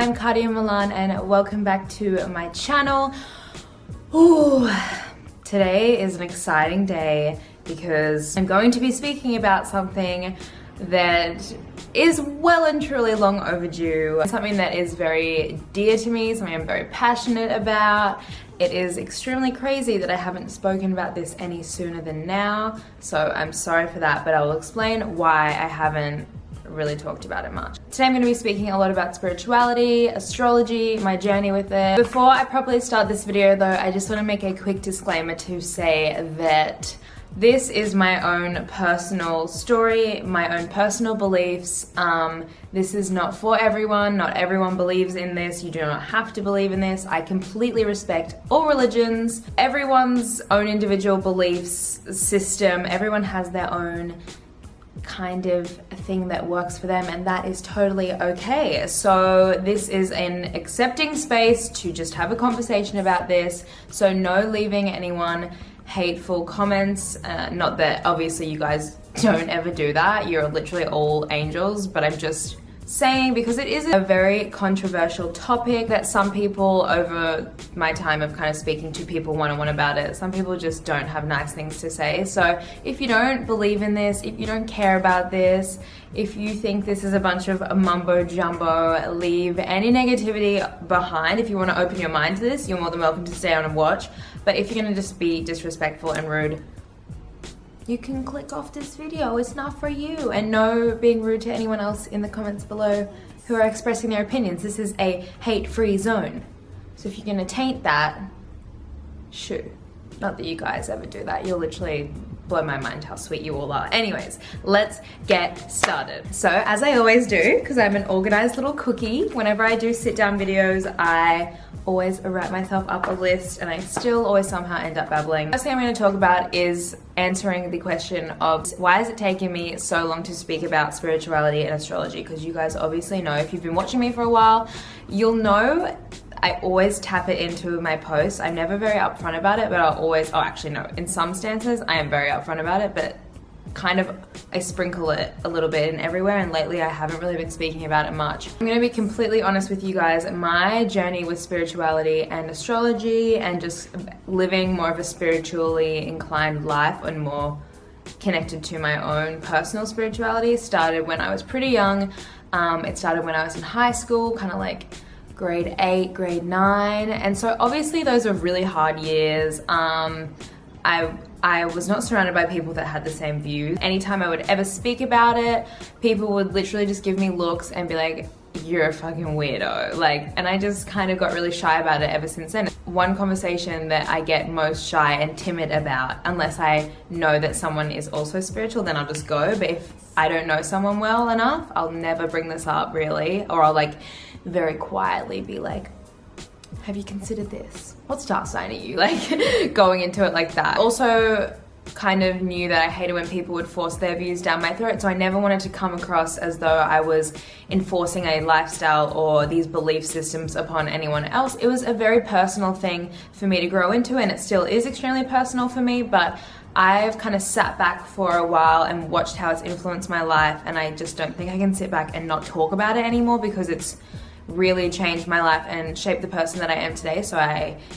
I'm Cardia Milan and welcome back to my channel. Ooh, today is an exciting day because I'm going to be speaking about something that is well and truly long overdue. Something that is very dear to me, something I'm very passionate about. It is extremely crazy that I haven't spoken about this any sooner than now, so I'm sorry for that, but I will explain why I haven't really talked about it much. Today I'm going to be speaking a lot about spirituality, astrology, my journey with it. Before I properly start this video though, I just want to make a quick disclaimer to say that this is my own personal story, my own personal beliefs. This is not for everyone. Not everyone believes in this. You do not have to believe in this. I completely respect all religions, everyone's own individual beliefs system. Everyone has their own kind of thing that works for them, and that is totally okay. So this is an accepting space to just have a conversation about this. So no leaving anyone hateful comments. Not that obviously you guys don't ever do that. You're literally all angels, but I'm just saying because it is a very controversial topic that some people over my time of kind of speaking to people one-on-one about it, some people just don't have nice things to say. So if you don't believe in this, if you don't care about this, if you think this is a bunch of mumbo jumbo, leave any negativity behind. If you want to open your mind to this, you're more than welcome to stay on and watch. But if you're going to just be disrespectful and rude, you can click off this video. It's not for you. And no being rude to anyone else in the comments below who are expressing their opinions. This is a hate-free zone. So if you're gonna taint that, shoo. Not that you guys ever do that. You'll literally blow my mind how sweet you all are. Anyways, let's get started. So as I always do, because I'm an organized little cookie, whenever I do sit down videos, I always write myself up a list and I still always somehow end up babbling. First thing I'm going to talk about is answering the question of why is it taking me so long to speak about spirituality and astrology? Because you guys obviously know, if you've been watching me for a while, you'll know I always tap it into my posts. I'm never very upfront about it, but I'll always, oh actually no, in some stances I am very upfront about it, but kind of I sprinkle it a little bit in everywhere, and lately I haven't really been speaking about it much. I'm gonna be completely honest with you guys. My journey with spirituality and astrology and just living more of a spiritually inclined life and more connected to my own personal spirituality started when I was pretty young. It started when I was in high school, kind of like grade 8, grade 9, and so obviously those are really hard years. I was not surrounded by people that had the same views. Anytime I would ever speak about it, people would literally just give me looks and be like, you're a fucking weirdo. Like, and I just kind of got really shy about it ever since then. One conversation that I get most shy and timid about, unless I know that someone is also spiritual, then I'll just go. But if I don't know someone well enough, I'll never bring this up really. Or I'll like very quietly be like, have you considered this? What star sign are you? Like going into it like that. Also kind of knew that I hated when people would force their views down my throat, so I never wanted to come across as though I was enforcing a lifestyle or these belief systems upon anyone else. It was a very personal thing for me to grow into, and it still is extremely personal for me, but I've kind of sat back for a while and watched how it's influenced my life, and I just don't think I can sit back and not talk about it anymore because it's really changed my life and shaped the person that I am today. So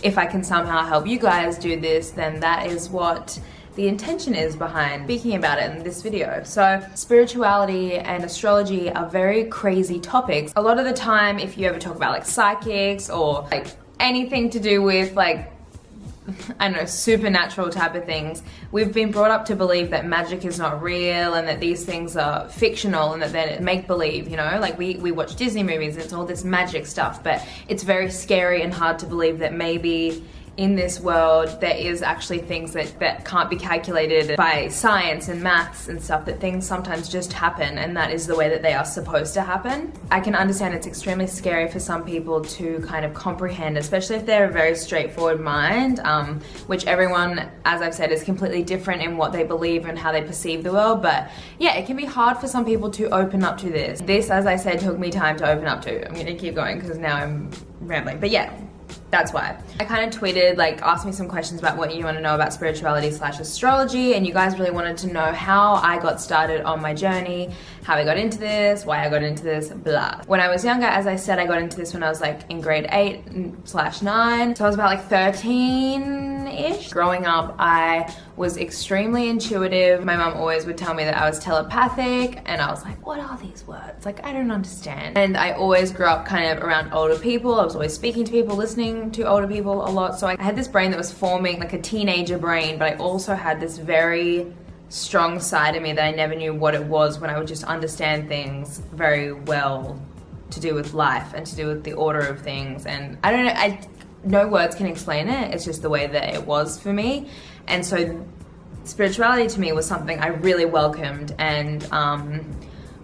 if I can somehow help you guys do this, then that is what the intention is behind speaking about it in this video. So spirituality and astrology are very crazy topics. A lot of the time, if you ever talk about like psychics or like anything to do with like, I don't know, supernatural type of things, we've been brought up to believe that magic is not real and that these things are fictional and that they're make-believe, you know? Like we watch Disney movies and it's all this magic stuff, but it's very scary and hard to believe that maybe in this world there is actually things that can't be calculated by science and maths and stuff, that things sometimes just happen and that is the way that they are supposed to happen. I can understand it's extremely scary for some people to kind of comprehend, especially if they're a very straightforward mind, which everyone, as I've said, is completely different in what they believe and how they perceive the world. But yeah, it can be hard for some people to open up to this. This, as I said, took me time to open up to. I'm gonna keep going because now I'm rambling, but yeah. That's why. I kind of tweeted, like, asked me some questions about what you want to know about spirituality / astrology, and you guys really wanted to know how I got started on my journey, how I got into this, why I got into this, blah. When I was younger, as I said, I got into this when I was like in grade 8/9. So I was about like 13-ish. Growing up, I was extremely intuitive. My mom always would tell me that I was telepathic, and I was like, what are these words? Like, I don't understand. And I always grew up kind of around older people. I was always speaking to people, listening to older people a lot. So I had this brain that was forming, like a teenager brain, but I also had this very strong side of me that I never knew what it was, when I would just understand things very well to do with life and to do with the order of things. And I don't know, no words can explain it. It's just the way that it was for me. And so spirituality to me was something I really welcomed and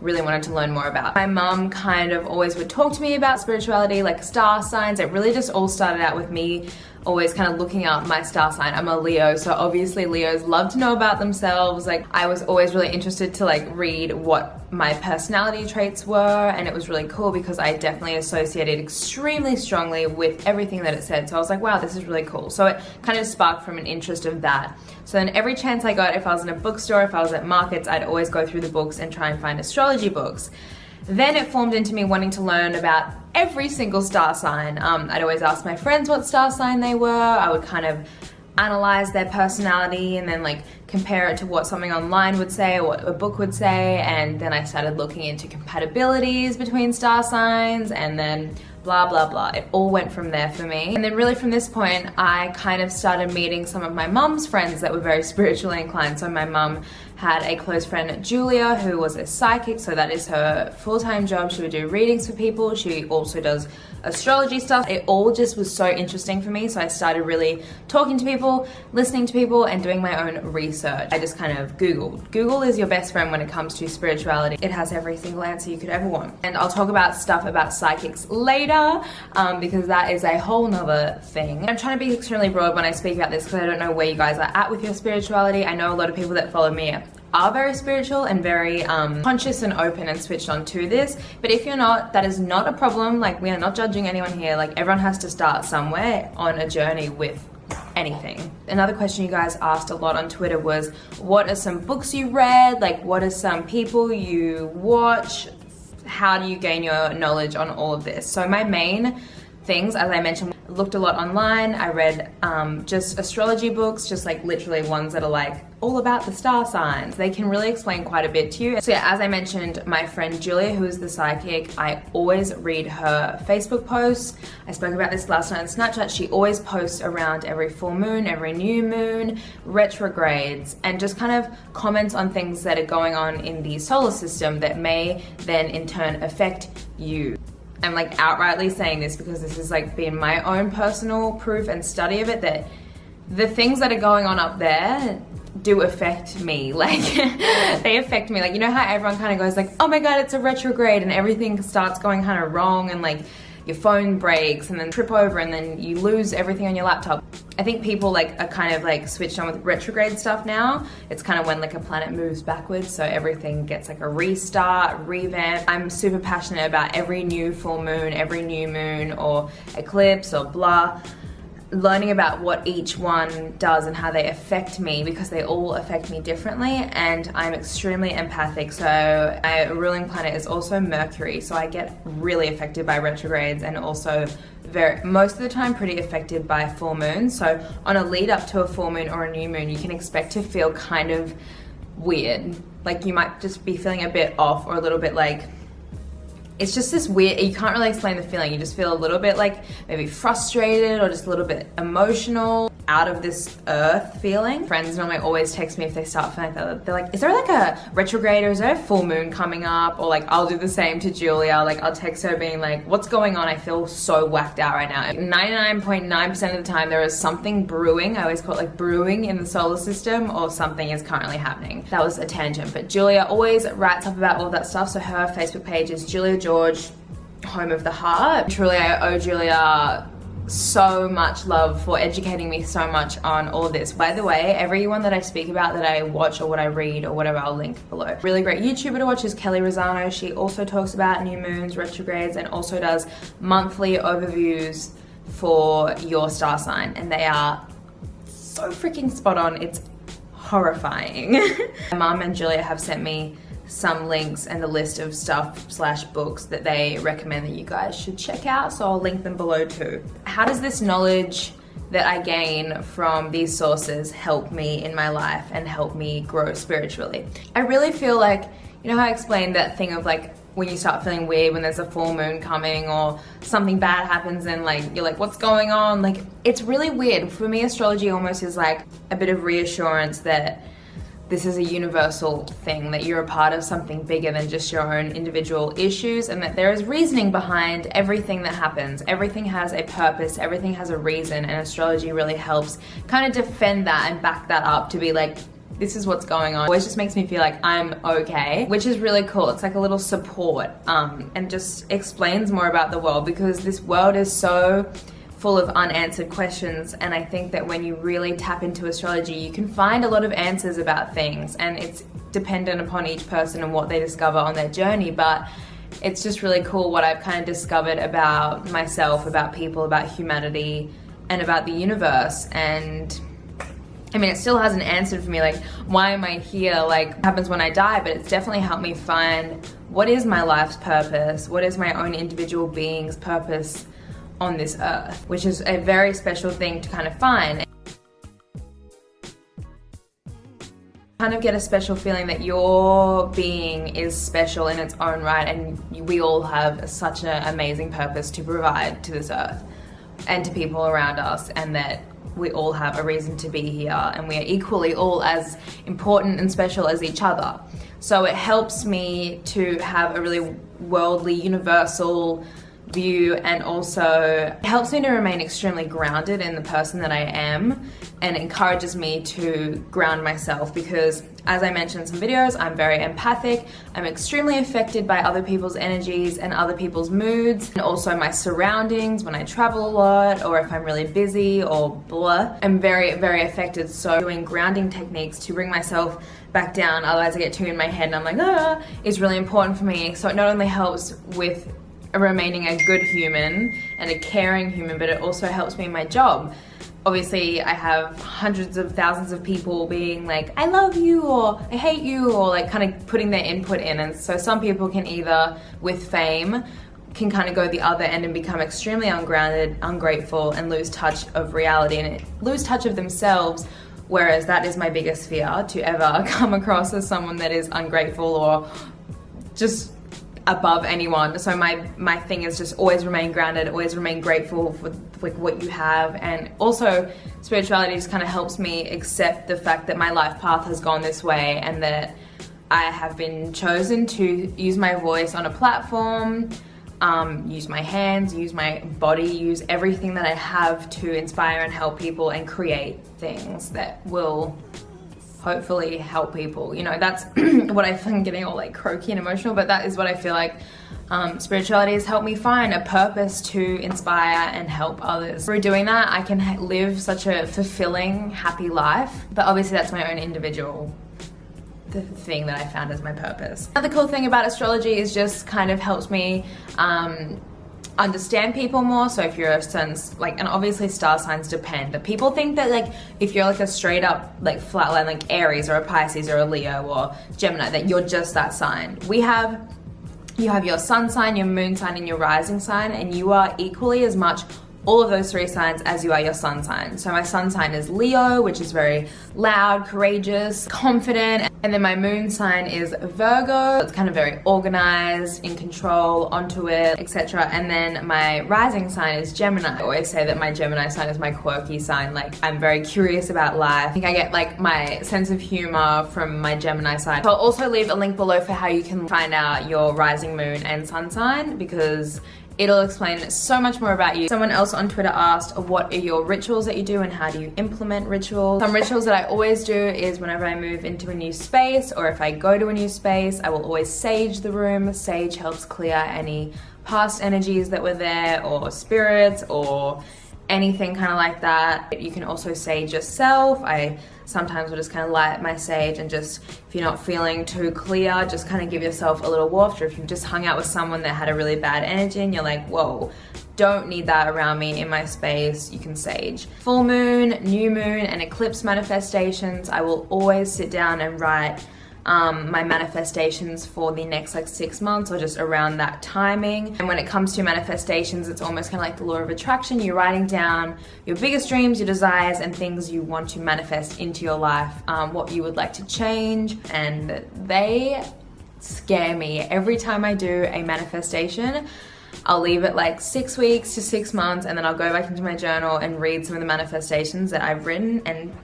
really wanted to learn more about. My mum kind of always would talk to me about spirituality, like star signs. It really just all started out with me always kind of looking up my star sign. I'm a Leo, so obviously Leos love to know about themselves. Like, I was always really interested to like read what my personality traits were, and it was really cool because I definitely associated extremely strongly with everything that it said. So I was like, wow, this is really cool. So it kind of sparked from an interest of that. So then every chance I got, if I was in a bookstore, if I was at markets, I'd always go through the books and try and find astrology books. Then it formed into me wanting to learn about every single star sign. I'd always ask my friends what star sign they were. I would kind of analyze their personality and then like compare it to what something online would say or what a book would say. And then I started looking into compatibilities between star signs, and then blah, blah, blah. It all went from there for me. And then really from this point, I kind of started meeting some of my mum's friends that were very spiritually inclined. So my mum had a close friend, Julia, who was a psychic. So that is her full-time job. She would do readings for people. She also does astrology stuff. It all just was so interesting for me. So I started really talking to people, listening to people, and doing my own research. I just kind of Googled. Google is your best friend when it comes to spirituality. It has every single answer you could ever want. And I'll talk about stuff about psychics later, because that is a whole nother thing. I'm trying to be extremely broad when I speak about this because I don't know where you guys are at with your spirituality. I know a lot of people that follow me are very spiritual and very conscious and open and switched on to this. But if you're not, that is not a problem. Like, we are not judging anyone here. Like, everyone has to start somewhere on a journey with anything. Another question you guys asked a lot on Twitter was, what are some books you read? Like, what are some people you watch? How do you gain your knowledge on all of this? So my main things, as I mentioned, looked a lot online. I read just astrology books, just like literally ones that are like all about the star signs. They can really explain quite a bit to you. So yeah, as I mentioned, my friend Julia, who is the psychic, I always read her Facebook posts. I spoke about this last night on Snapchat. She always posts around every full moon, every new moon, retrogrades, and just kind of comments on things that are going on in the solar system that may then in turn affect you. I'm like outrightly saying this because this has like been my own personal proof and study of it, that the things that are going on up there do affect me. Like, they affect me. Like, you know how everyone kind of goes like, oh my God, it's a retrograde, and everything starts going kind of wrong, and like your phone breaks and then trip over and then you lose everything on your laptop. I think people like are kind of like switched on with retrograde stuff now. It's kind of when like a planet moves backwards, so everything gets like a restart, revamp. I'm super passionate about every new full moon, every new moon or eclipse or blah, learning about what each one does and how they affect me, because they all affect me differently, and I'm extremely empathic. So my ruling planet is also Mercury, so I get really affected by retrogrades, and also most of the time pretty affected by full moons. So on a lead up to a full moon or a new moon, you can expect to feel kind of weird. Like, you might just be feeling a bit off, or a little bit like, it's just this weird, you can't really explain the feeling. You just feel a little bit like maybe frustrated or just a little bit emotional, out of this earth feeling. Friends normally always text me if they start feeling like that. They're like, is there like a retrograde, or is there a full moon coming up? Or like, I'll do the same to Julia. Like, I'll text her being like, what's going on? I feel so whacked out right now. 99.9% of the time there is something brewing. I always call it like brewing in the solar system, or something is currently happening. That was a tangent, but Julia always writes up about all that stuff. So her Facebook page is Julia George, Home of the Heart. Truly, I owe Julia so much love for educating me so much on all of this. By the way, everyone that I speak about, that I watch or what I read or whatever, I'll link below. Really great YouTuber to watch is Kelley Rosano. She also talks about new moons, retrogrades, and also does monthly overviews for your star sign, and they are so freaking spot on. It's horrifying. My mom and Julia have sent me some links and a list of stuff/books that they recommend that you guys should check out, so I'll link them below too. How does this knowledge that I gain from these sources help me in my life and help me grow spiritually? I really feel like, you know how I explained that thing of like when you start feeling weird when there's a full moon coming or something bad happens and like you're like, what's going on? Like, it's really weird. For me, astrology almost is like a bit of reassurance that this is a universal thing, that you're a part of something bigger than just your own individual issues, and that there is reasoning behind everything that happens. Everything has a purpose, everything has a reason, and astrology really helps kind of defend that and back that up to be like, this is what's going on. It always just makes me feel like I'm okay, which is really cool. It's like a little support and just explains more about the world, because this world is so full of unanswered questions, and I think that when you really tap into astrology, you can find a lot of answers about things, and it's dependent upon each person and what they discover on their journey, but it's just really cool what I've kind of discovered about myself, about people, about humanity, and about the universe. And I mean, it still hasn't answered for me, like, why am I here? Like, what happens when I die? But it's definitely helped me find what is my life's purpose? What is my own individual being's purpose on this earth? Which is a very special thing to kind of find. Kind of get a special feeling that your being is special in its own right, and we all have such an amazing purpose to provide to this earth and to people around us, and that we all have a reason to be here, and we are equally all as important and special as each other. So it helps me to have a really worldly, universal view, and also it helps me to remain extremely grounded in the person that I am, and encourages me to ground myself, because as I mentioned in some videos, I'm very empathic. I'm extremely affected by other people's energies and other people's moods, and also my surroundings when I travel a lot or if I'm really busy or blah. I'm very, very affected. So doing grounding techniques to bring myself back down, otherwise I get too in my head and I'm like, is really important for me. So it not only helps with remaining a good human and a caring human, but it also helps me in my job. Obviously, I have hundreds of thousands of people being like, I love you, or I hate you, or like kind of putting their input in. And so some people can either, with fame, can kind of go the other end and become extremely ungrounded, ungrateful, and lose touch of reality and lose touch of themselves. Whereas that is my biggest fear, to ever come across as someone that is ungrateful or just above anyone. So my thing is just always remain grounded, always remain grateful for like what you have. And also spirituality just kind of helps me accept the fact that my life path has gone this way, and that I have been chosen to use my voice on a platform, use my hands, use my body, use everything that I have to inspire and help people and create things that will hopefully help people. You know, that's what I'm getting all like croaky and emotional, but that is what I feel like spirituality has helped me find, a purpose to inspire and help others. Through doing that, I can live such a fulfilling, happy life. But obviously that's my own individual thing that I found as my purpose. Another cool thing about astrology is just kind of helps me understand people more. So if you're a certain, like, and obviously star signs depend, but people think that like if you're like a straight up like flatline like Aries or a Pisces or a Leo or Gemini, that you're just that sign. You have your sun sign, your moon sign, and your rising sign, and you are equally as much all of those three signs as you are your sun sign. So my sun sign is Leo, which is very loud, courageous, confident. And then my moon sign is Virgo. It's kind of very organized, in control, onto it, etc. And then my rising sign is Gemini. I always say that my Gemini sign is my quirky sign. Like, I'm very curious about life. I think I get like my sense of humor from my Gemini side. So I'll also leave a link below for how you can find out your rising, moon, and sun sign, because it'll explain so much more about you. Someone else on Twitter asked, what are your rituals that you do and how do you implement rituals? Some rituals that I always do is whenever I move into a new space, or if I go to a new space, I will always sage the room. Sage helps clear any past energies that were there, or spirits, or anything kind of like that. You can also sage yourself. I sometimes will just kind of light my sage, and just, if you're not feeling too clear, just kind of give yourself a little waft. Or if you've just hung out with someone that had a really bad energy and you're like, whoa, don't need that around me in my space, you can sage. Full moon, new moon, and eclipse manifestations, I will always sit down and write my manifestations for the next like 6 months, or just around that timing. And when it comes to manifestations, it's almost kind of like the law of attraction. You're writing down your biggest dreams, your desires, and things you want to manifest into your life, what you would like to change. And they scare me every time I do a manifestation. I'll leave it like 6 weeks to 6 months, and then I'll go back into my journal and read some of the manifestations that I've written, and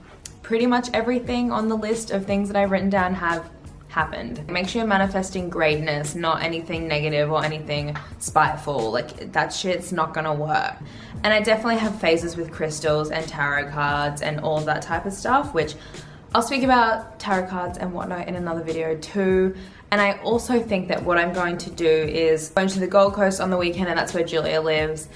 pretty much everything on the list of things that I've written down have happened. Make sure you're manifesting greatness, not anything negative or anything spiteful. Like, that shit's not gonna work. And I definitely have phases with crystals and tarot cards and all of that type of stuff, which I'll speak about tarot cards and whatnot in another video too. And I also think that what I'm going to do is going to the Gold Coast on the weekend, and that's where Julia lives.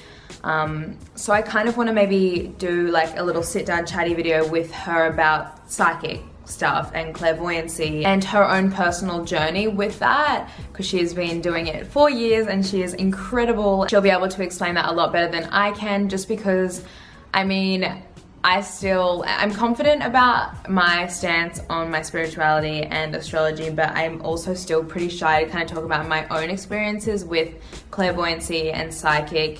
So I kind of want to maybe do like a little sit down chatty video with her about psychic stuff and clairvoyancy and her own personal journey with that, because she has been doing it for years and she is incredible. She'll be able to explain that a lot better than I can, just because, I mean, I'm confident about my stance on my spirituality and astrology, but I'm also still pretty shy to kind of talk about my own experiences with clairvoyancy and psychic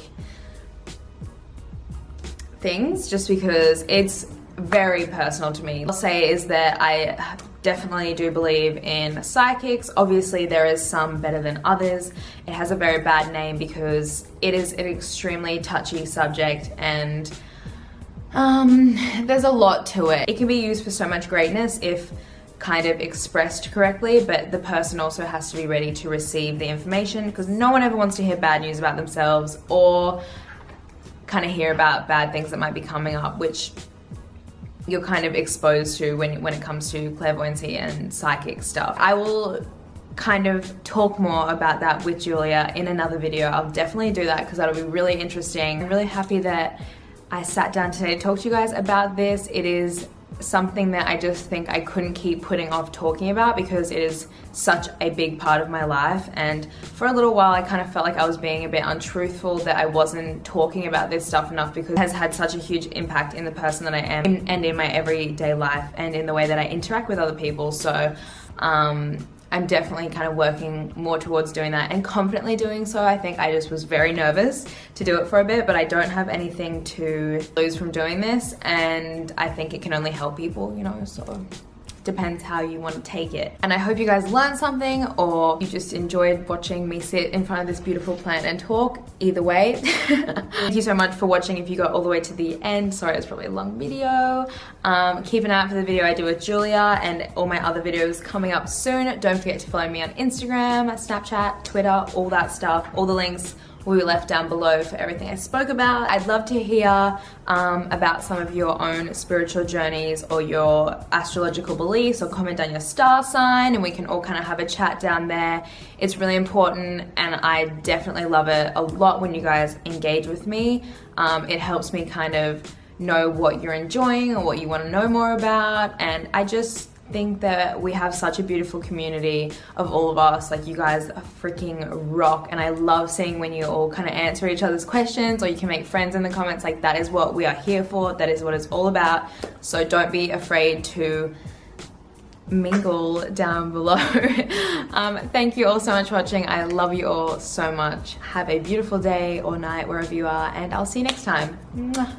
things, just because it's very personal to me. I'll say is that I definitely do believe in psychics. Obviously there is some better than others. It has a very bad name because it is an extremely touchy subject, and there's a lot to it. It can be used for so much greatness if kind of expressed correctly, but the person also has to be ready to receive the information, because no one ever wants to hear bad news about themselves or kind of hear about bad things that might be coming up, which you're kind of exposed to when it comes to clairvoyancy and psychic stuff. I will kind of talk more about that with Julia in another video. I'll definitely do that because that'll be really interesting. I'm really happy that I sat down today to talk to you guys about this. It is something that I just think I couldn't keep putting off talking about because it is such a big part of my life, and for a little while I kind of felt like I was being a bit untruthful, that I wasn't talking about this stuff enough, because it has had such a huge impact in the person that I am and in my everyday life and in the way that I interact with other people. So I'm definitely kind of working more towards doing that and confidently doing so. I think I just was very nervous to do it for a bit, but I don't have anything to lose from doing this, and I think it can only help people, you know, so depends how you want to take it. And I hope you guys learned something, or you just enjoyed watching me sit in front of this beautiful plant and talk. Either way. Thank you so much for watching if you got all the way to the end. Sorry, it's probably a long video. Keep an eye out for the video I do with Julia and all my other videos coming up soon. Don't forget to follow me on Instagram, Snapchat, Twitter, all that stuff. All the links will be left down below for everything I spoke about. I'd love to hear about some of your own spiritual journeys or your astrological beliefs, or comment down your star sign and we can all kind of have a chat down there. It's really important, and I definitely love it a lot when you guys engage with me. It helps me kind of know what you're enjoying or what you want to know more about, and I just think that we have such a beautiful community of all of us. Like, you guys are freaking rock, and I love seeing when you all kind of answer each other's questions, or you can make friends in the comments. Like, that is what we are here for. That is what it's all about. So don't be afraid to mingle down below. Thank you all so much for watching. I love you all so much. Have a beautiful day or night wherever you are, and I'll see you next time. Mwah.